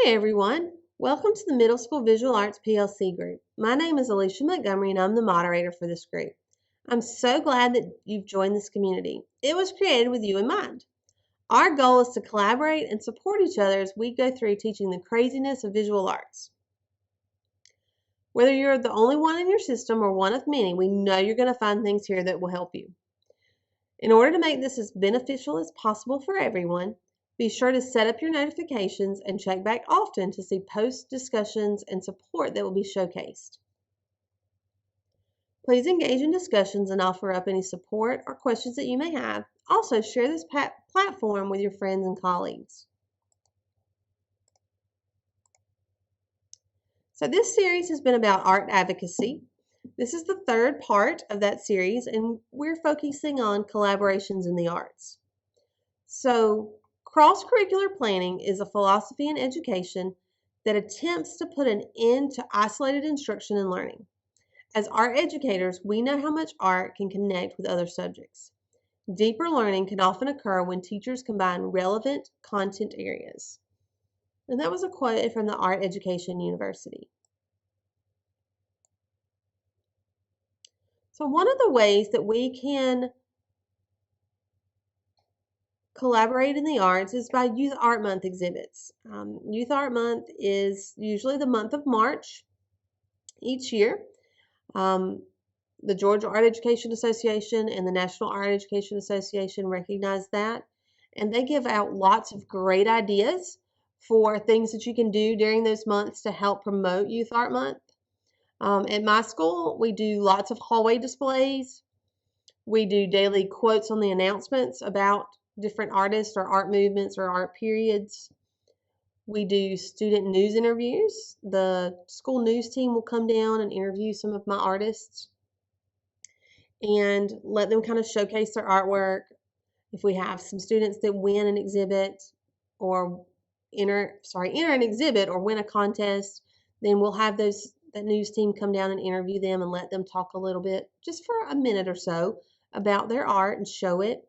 Hey everyone, welcome to the Middle School Visual Arts PLC group. My name is Alicia Montgomery and I'm the moderator for this group. I'm so glad that you've joined this community. It was created with you in mind. Our goal is to collaborate and support each other as we go through teaching the craziness of visual arts. Whether you're the only one in your system or one of many, we know you're going to find things here that will help you. In order to make this as beneficial as possible for everyone, be sure to set up your notifications and check back often to see post discussions and support that will be showcased. Please engage in discussions and offer up any support or questions that you may have. Also, share this platform with your friends and colleagues. So this series has been about art advocacy. This is the third part of that series, and we're focusing on collaborations in the arts. So cross-curricular planning is a philosophy in education that attempts to put an end to isolated instruction and learning. As art educators, we know how much art can connect with other subjects. Deeper learning can often occur when teachers combine relevant content areas. And that was a quote from the Art Education University. So one of the ways that we can collaborate in the arts is by Youth Art Month exhibits. Youth Art Month is usually the month of March each year. The Georgia Art Education Association and the National Art Education Association recognize that, and they give out lots of great ideas for things that you can do during those months to help promote Youth Art Month. At my school, we do lots of hallway displays. We do daily quotes on the announcements about different artists or art movements or art periods. We do student news interviews. The school news team will come down and interview some of my artists and let them kind of showcase their artwork. If we have some students that win an exhibit or enter an exhibit or win a contest, then we'll have that news team come down and interview them and let them talk a little bit, just for a minute or so, about their art and show it.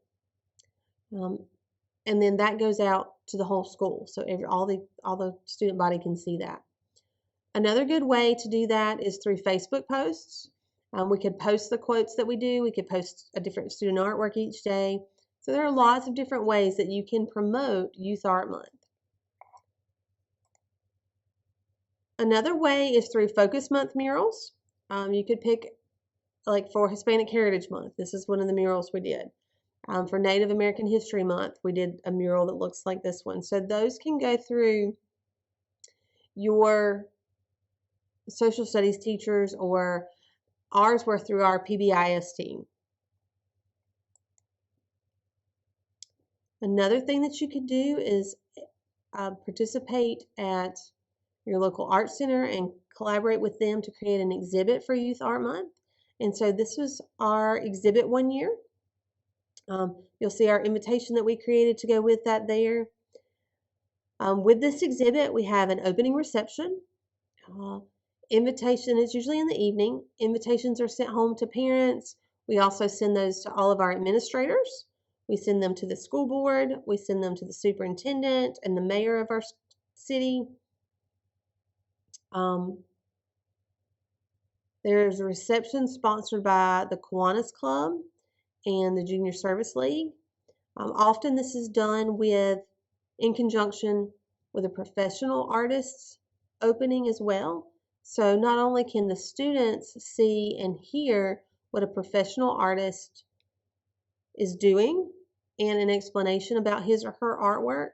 And then that goes out to the whole school, so all the student body can see that. Another good way to do that is through Facebook posts. We could post the quotes that we do. We could post a different student artwork each day. So there are lots of different ways that you can promote Youth Art Month. Another way is through Focus Month murals. You could pick, like for Hispanic Heritage Month, this is one of the murals we did. For Native American History Month, we did a mural that looks like this one. So those can go through your social studies teachers, or ours were through our PBIS team. Another thing that you could do is participate at your local art center and collaborate with them to create an exhibit for Youth Art Month. And so this was our exhibit one year. You'll see our invitation that we created to go with that there. With this exhibit, we have an opening reception. Invitation is usually in the evening. Invitations are sent home to parents. We also send those to all of our administrators. We send them to the school board. We send them to the superintendent and the mayor of our city. There's a reception sponsored by the Kiwanis Club and the Junior Service League. Often this is done in conjunction with a professional artist's opening as well. So not only can the students see and hear what a professional artist is doing and an explanation about his or her artwork,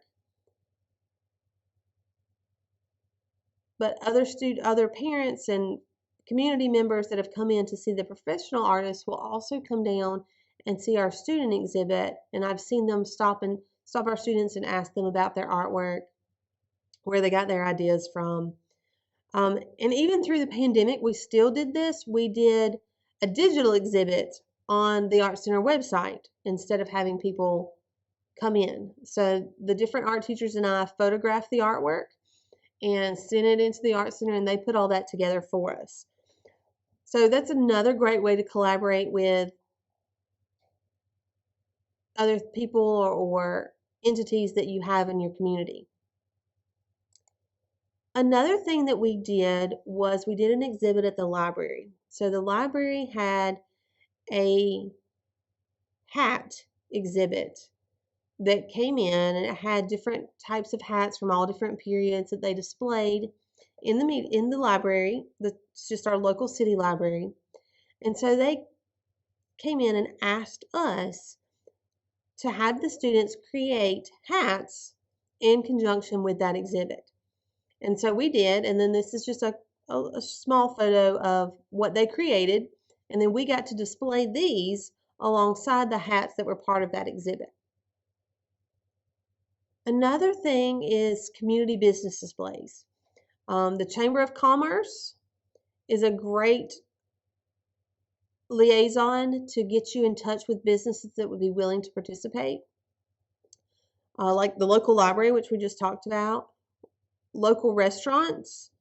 but other parents and community members that have come in to see the professional artist will also come down and see our student exhibit. And I've seen them stop our students and ask them about their artwork, where they got their ideas from. And even through the pandemic, we still did this. We did a digital exhibit on the Art Center website instead of having people come in. So the different art teachers and I photographed the artwork and sent it into the Art Center, and they put all that together for us. So that's another great way to collaborate with other people or entities that you have in your community. Another thing that we did was we did an exhibit at the library. So the library had a hat exhibit that came in, and it had different types of hats from all different periods that they displayed in the library. It's just our local city library. And so they came in and asked us to have the students create hats in conjunction with that exhibit. And so we did, and then this is just a small photo of what they created, and then we got to display these alongside the hats that were part of that exhibit. Another thing is community business displays. The Chamber of Commerce is a great liaison to get you in touch with businesses that would be willing to participate, like the local library, which we just talked about, local restaurants,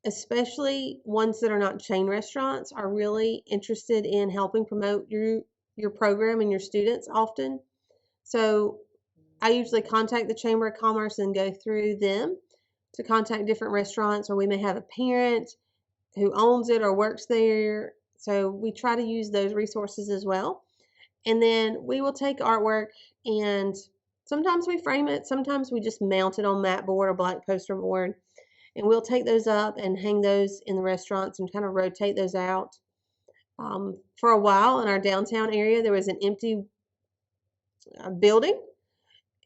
especially ones that are not chain restaurants, are really interested in helping promote your program and your students often. So I usually contact the Chamber of Commerce and go through them to contact different restaurants, or we may have a parent who owns it or works there. So we try to use those resources as well. And then we will take artwork, and sometimes we frame it, sometimes we just mount it on mat board or black poster board. And we'll take those up and hang those in the restaurants and kind of rotate those out. For a while in our downtown area, there was an empty building,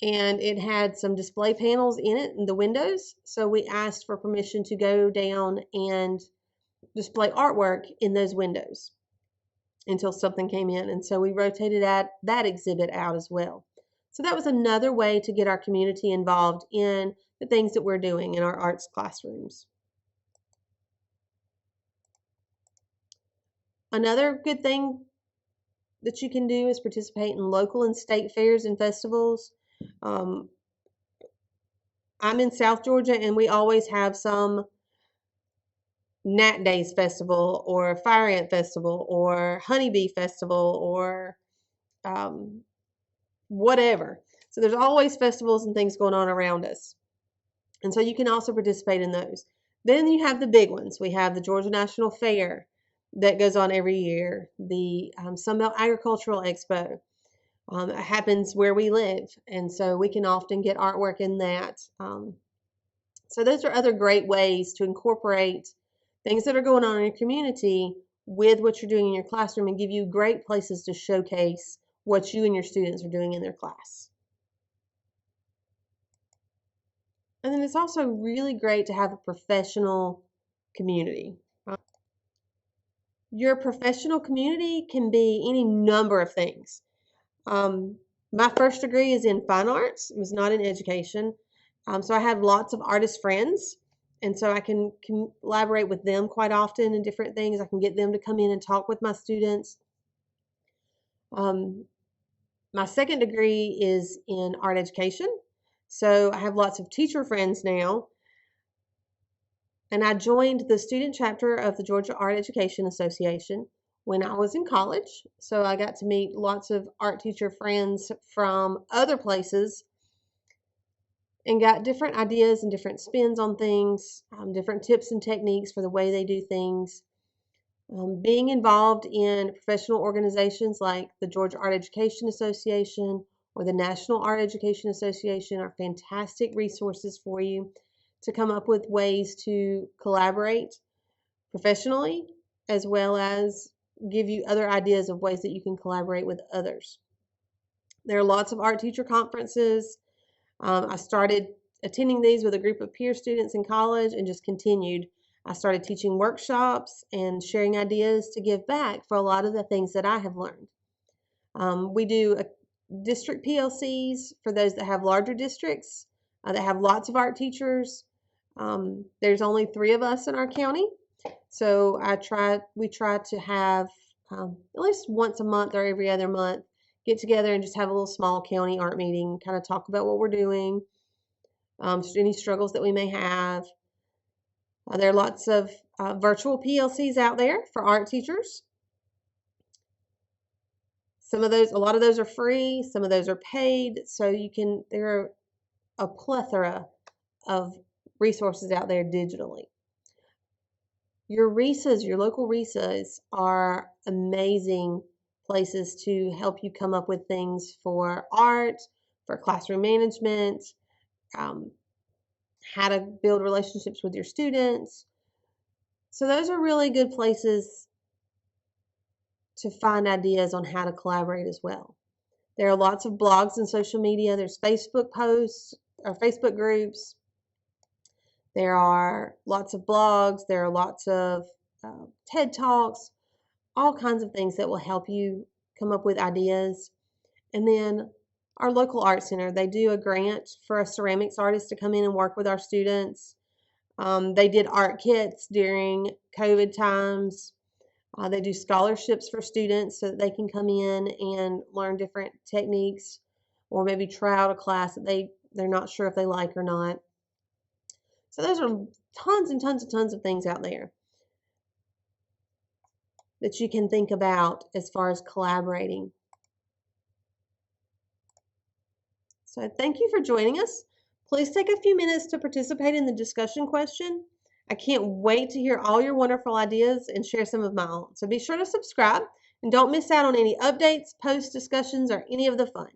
and it had some display panels in it in the windows. So we asked for permission to go down and display artwork in those windows until something came in. And so we rotated that exhibit out as well. So that was another way to get our community involved in the things that we're doing in our arts classrooms. Another good thing that you can do is participate in local and state fairs and festivals. I'm in South Georgia, and we always have some Nat Days Festival or Fire Ant Festival or Honeybee Festival or whatever. So there's always festivals and things going on around us. And so you can also participate in those. Then you have the big ones. We have the Georgia National Fair that goes on every year, the Sunbelt Agricultural Expo. It happens where we live, and so we can often get artwork in that. So those are other great ways to incorporate things that are going on in your community with what you're doing in your classroom, and give you great places to showcase what you and your students are doing in their class. And then it's also really great to have a professional community. Your professional community can be any number of things. My first degree is in fine arts. It was not in education. So I have lots of artist friends, and so I can collaborate with them quite often in different things. I can get them to come in and talk with my students. My second degree is in art education. So I have lots of teacher friends now. And I joined the student chapter of the Georgia Art Education Association when I was in college. So I got to meet lots of art teacher friends from other places and got different ideas and different spins on things, different tips and techniques for the way they do things. Being involved in professional organizations like the Georgia Art Education Association or the National Art Education Association are fantastic resources for you to come up with ways to collaborate professionally, as well as give you other ideas of ways that you can collaborate with others. There are lots of art teacher conferences. I started attending these with a group of peer students in college and just continued. I started teaching workshops and sharing ideas to give back for a lot of the things that I have learned. We do district PLCs for those that have larger districts that have lots of art teachers. There's only 3 of us in our county, so we try to have at least once a month or every other month get together and just have a little small county art meeting, kind of talk about what we're doing, any struggles that we may have. There are lots of virtual PLCs out there for art teachers. A lot of those are free, some of those are paid, so there are a plethora of resources out there digitally. Your RESAs, your local RESAs, are amazing places to help you come up with things for art, for classroom management, um, how to build relationships with your students. So those are really good places to find ideas on how to collaborate as well. There are lots of blogs and social media. There's Facebook posts or Facebook groups. There are lots of blogs. There are lots of TED Talks, all kinds of things that will help you come up with ideas. And then our local art center, they do a grant for a ceramics artist to come in and work with our students. They did art kits during COVID times. They do scholarships for students so that they can come in and learn different techniques, or maybe try out a class that they're not sure if they like or not. So those are tons and tons and tons of things out there that you can think about as far as collaborating. So thank you for joining us. Please take a few minutes to participate in the discussion question. I can't wait to hear all your wonderful ideas and share some of my own. So be sure to subscribe and don't miss out on any updates, posts, discussions, or any of the fun.